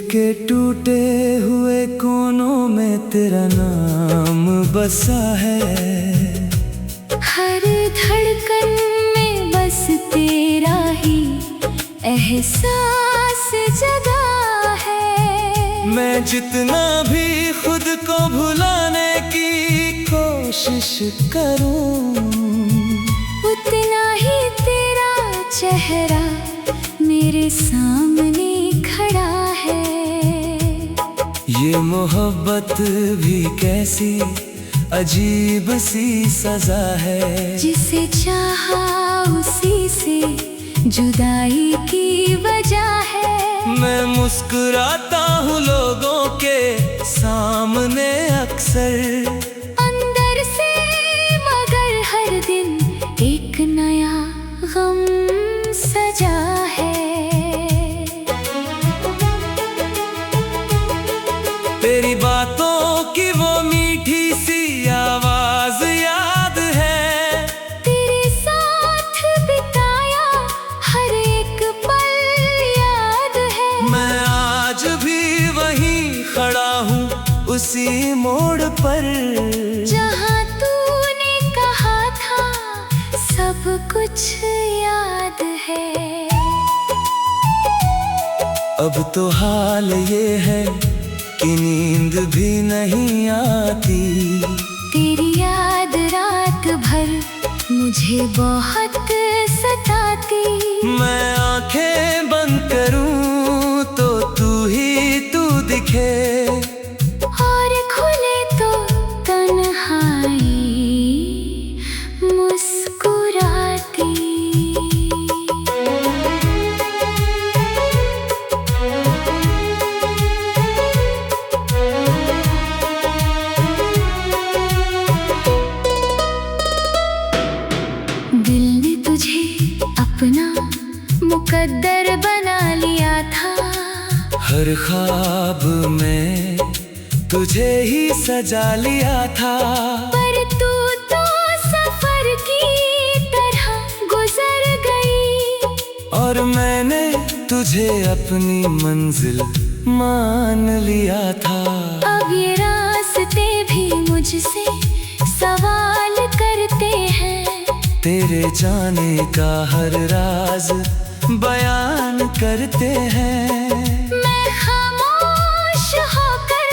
के टूटे हुए कोनों में तेरा नाम बसा है। हर धड़कन में बस तेरा ही एहसास जगा है। मैं जितना भी खुद को भुलाने की कोशिश करूं, उतना ही तेरा चेहरा मेरे सामने खड़ा है। ये मोहब्बत भी कैसी अजीब सी सजा है। जिसे चाहा उसी से जुदाई की वजह है। मैं मुस्कुराता हूँ लोगों के सामने अक्सर, अंदर से, मगर हर दिन एक नया गम सजा है। तेरी बातों की वो मीठी सी आवाज याद है। तेरे साथ बिताया हर एक पल याद है। मैं आज भी वहीं खड़ा हूँ उसी मोड़ पर, जहाँ तूने कहा था सब कुछ याद है। अब तो हाल ये है कि नींद भी नहीं आती। तेरी याद रात भर मुझे बहुत सताती। मैं आंखें बंद करूं तो तू दिखे, और खुले तो तन्हाई मुस्कुराती। दिल ने तुझे अपना मुकद्दर बना लिया था। हर ख्वाब में तुझे ही सजा लिया था। पर तू तो सफर की तरह गुजर गई, और मैंने तुझे अपनी मंजिल मान लिया था। अब ये रास्ते भी मुझसे सवाल करते हैं। तेरे जाने का हर राज बयान करते हैं। मैं खामोश होकर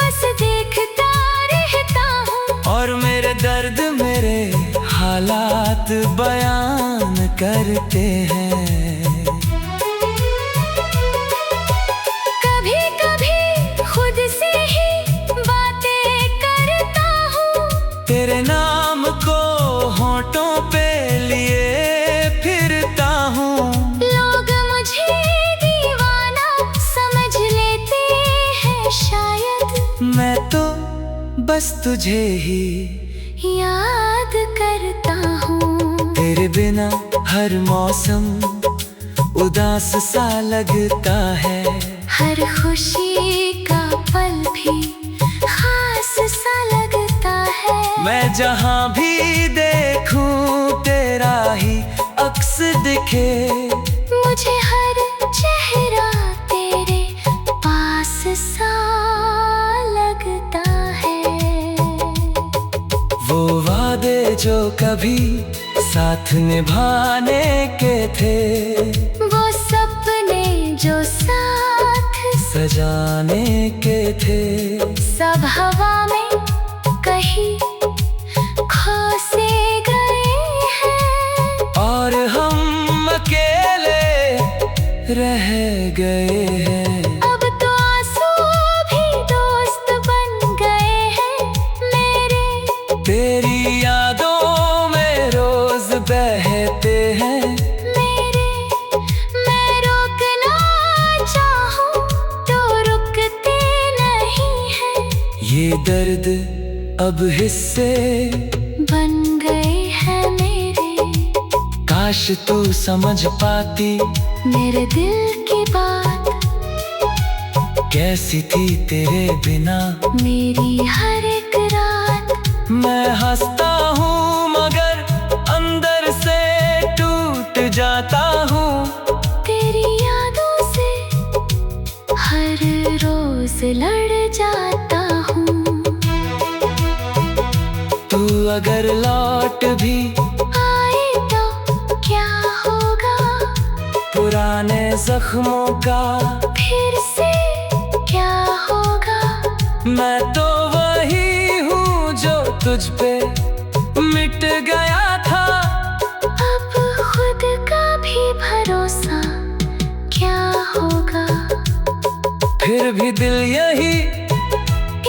बस देखता रहता हूँ, और मेरे दर्द मेरे हालात बयान करते हैं। कभी कभी खुद से ही बातें करता हूँ। तेरे नाम को होंठों पे लिए फिरता हूँ। लोग मुझे दीवाना समझ लेते हैं शायद। मैं तो बस तुझे ही याद करता हूँ। तेरे बिना हर मौसम उदास सा लगता है। हर खुशी का पल भी खास सा लगता है। मैं जहाँ भी देखूं तेरा ही अक्स दिखे। मुझे हर चेहरा तेरे पास सा लगता है। वो वादे जो कभी साथ निभाने के थे, वो सपने जो साथ सजाने के थे, सब हवा में कहीं खो से गए हैं। और हम अकेले रह गए हैं। अब तो आंसू भी दोस्त बन गए हैं मेरे। तेरी यादों में रोज बहते हैं मेरे, मैं रोकना चाहूं तो रुकते नहीं हैं। ये दर्द अब हिस्से बन गए हैं मेरे। काश तू समझ पाती मेरे दिल की बात, कैसी थी तेरे बिना मेरी हर एक रात। मैं हंसता हूँ मगर अंदर से जाता हूँ तेरी यादों से हर तुझसे लड़ जाता हूँ। तू अगर लौट भी आए तो क्या होगा, पुराने जख्मों का फिर से क्या होगा। मैं तो वही हूँ जो तुझ पे मिट गया था। अब खुद का भी भरोसा क्या होगा, फिर भी दिल यही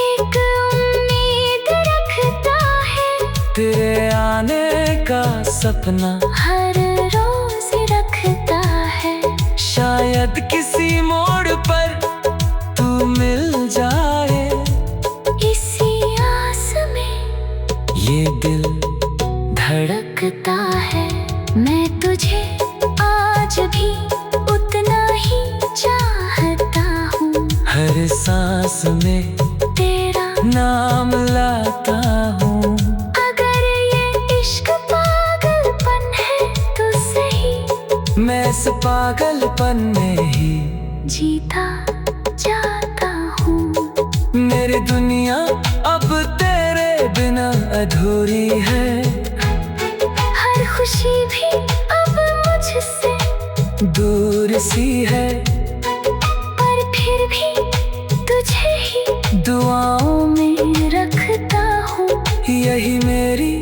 एक उम्मीद रखता है। तेरे आने का सपना हर रोज रखता है। शायद किसी मोड़ पर तू मिल जाए। इसी आस में ये दिल धड़कता है। मैं तुझे आज भी उतना ही चाहता हूँ। हर सांस में तेरा नाम लाता हूँ। अगर ये इश्क पागलपन है तो सही, मैं इस पागलपन में ही जीता जाता हूँ। मेरी दुनिया अब तेरे बिना अधूरी है। हर खुशी भी अब मुझसे दूर सी है, पर फिर भी तुझे ही दुआओं में रखता हूँ। यही मेरी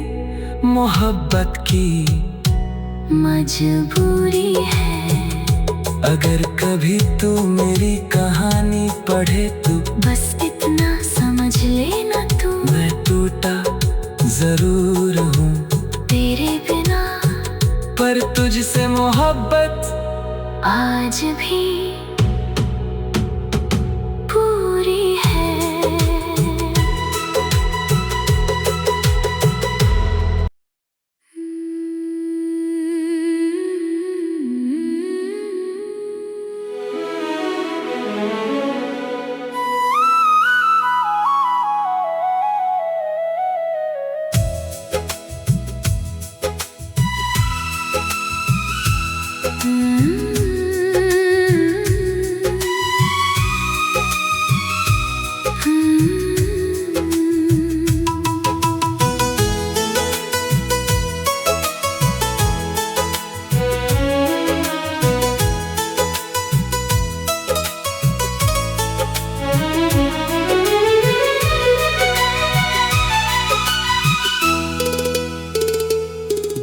मोहब्बत की मजबूरी है। अगर कभी तू मेरी कहानी पढ़े तो बस इतना समझ लेना तू, मैं टूटा जरूर हूँ, तेरे बिना पर तुझसे मोहब्बत आज भी पूरी है।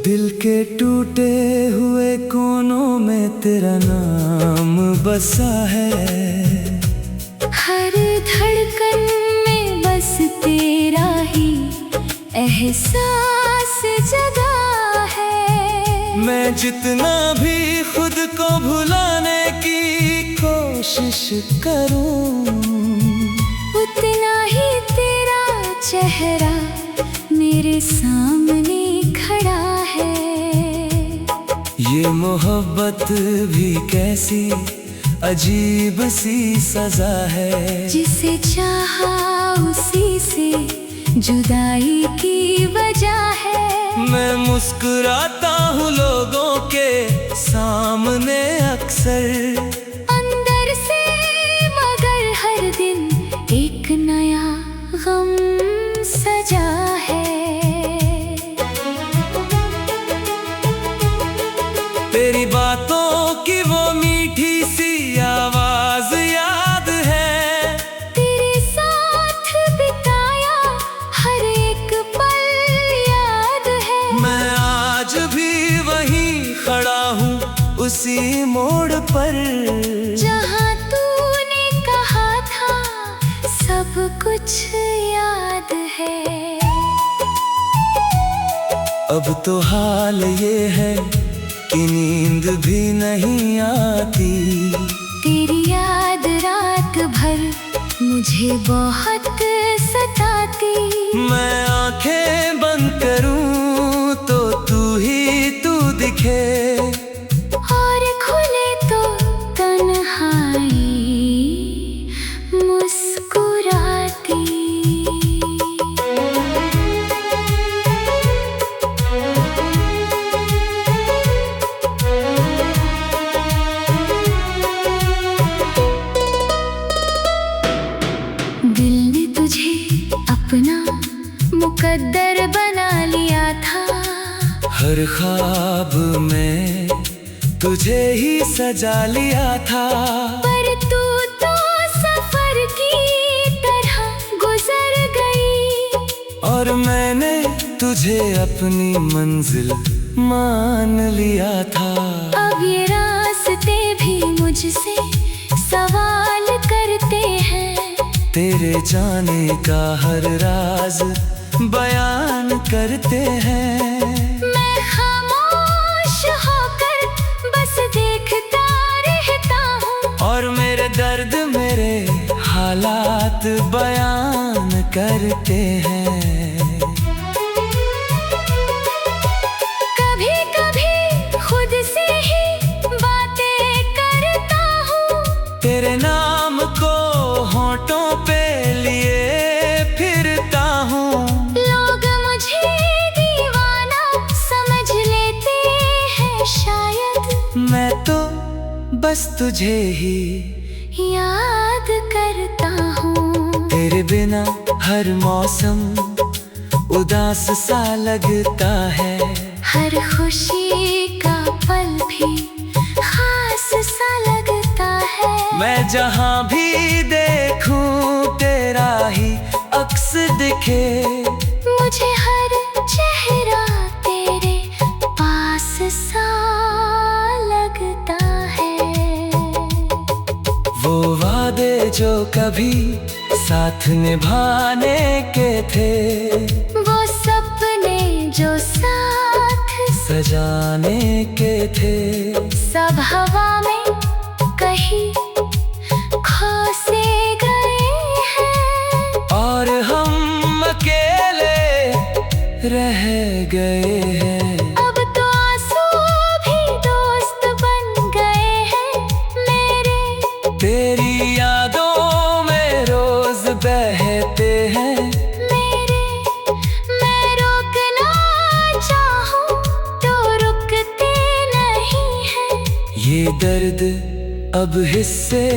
दिल के टूटे हुए कोनों में तेरा नाम बसा है। हर धड़कन में बस तेरा ही एहसास जगा है। मैं जितना भी खुद को भुलाने की कोशिश करूं, उतना ही तेरा चेहरा मेरे सामने खड़ा है। ये मोहब्बत भी कैसी अजीब सी सजा है। जिसे चाहा उसी से जुदाई की वजह है। मैं मुस्कुराता हूँ लोगों के सामने अक्सर, अंदर से, मगर हर दिन एक नया गम सजा है। तेरी बातों की वो मीठी सी आवाज याद है। तेरे साथ बिताया हर एक पल याद है। मैं आज भी वहीं खड़ा हूँ उसी मोड़ पर, जहाँ तूने कहा था सब कुछ याद है। अब तो हाल ये है कि नींद भी नहीं आती। तेरी याद रात भर मुझे बहुत सताती। मैं आंखें बंद करूं तो तू दिखे, और खुले तो तन्हाई मुस्कुराती। हर ख्वाब में तुझे ही सजा लिया था, पर तू तो सफर की तरह गुजर गई। और मैंने तुझे अपनी मंजिल मान लिया था। अब ये रास्ते भी मुझसे सवाल करते हैं, तेरे जाने का हर राज बयान करते हैं। मैं खामोश होकर बस देखता रहता हूँ, और मेरे दर्द मेरे हालात बयान करते हैं। कभी कभी खुद से ही बातें करता हूँ, तेरे नाम को होठों पे लिए फिरता हूँ। लोग मुझे दीवाना समझ लेते हैं शायद, मैं तो बस तुझे ही याद करता हूँ। तेरे बिना हर मौसम उदास सा लगता है, हर खुशी का पल भी खास सा लगता है। मैं जहाँ भी देखूं तेरा ही अक्स दिखे। मुझे हर चेहरा तेरे पास सा लगता है। वो वादे जो कभी साथ निभाने के थे, वो सपने जो साथ सजाने के थे, सब हवा में कहीं खो से गए हैं। और हम अकेले रह गए हैं। अब तो आंसू भी दोस्त बन गए हैं मेरे, तेरी यादों में रोज बहते हैं मेरे। मैं रोकना चाहूं तो रुकते नहीं हैं, ये दर्द अब हिस्से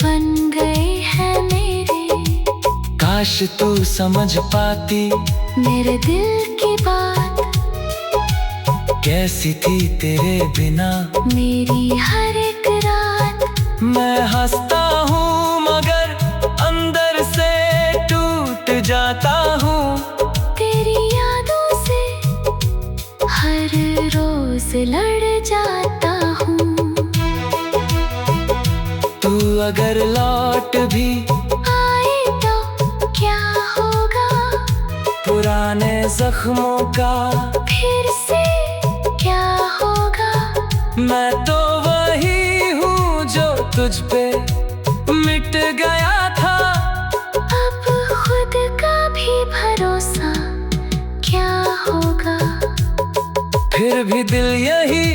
बन गए हैं मेरे। काश तू समझ पाती मेरे दिल की बात, कैसी थी तेरे बिना मेरी हर एक रात। मैं हंसता हूँ मगर अंदर से टूट जाता हूँ। तेरी यादों से हर रोज लड़ जाता हूँ। तू अगर लौट भी आए तो क्या होगा, पुराने जख्मों का फिर से क्या होगा। मैं तो वही हूँ जो तुझ पे मिट गया था। अब खुद का भी भरोसा क्या होगा, फिर भी दिल यही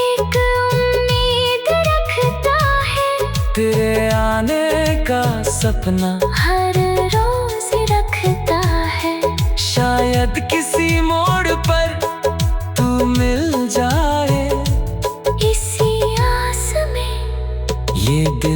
एक उम्मीद रखता है। तेरे आने का सपना हर रोज रखता है, शायद किसी मोड़ पर तू मिल जाए। इसी आस में ये दिल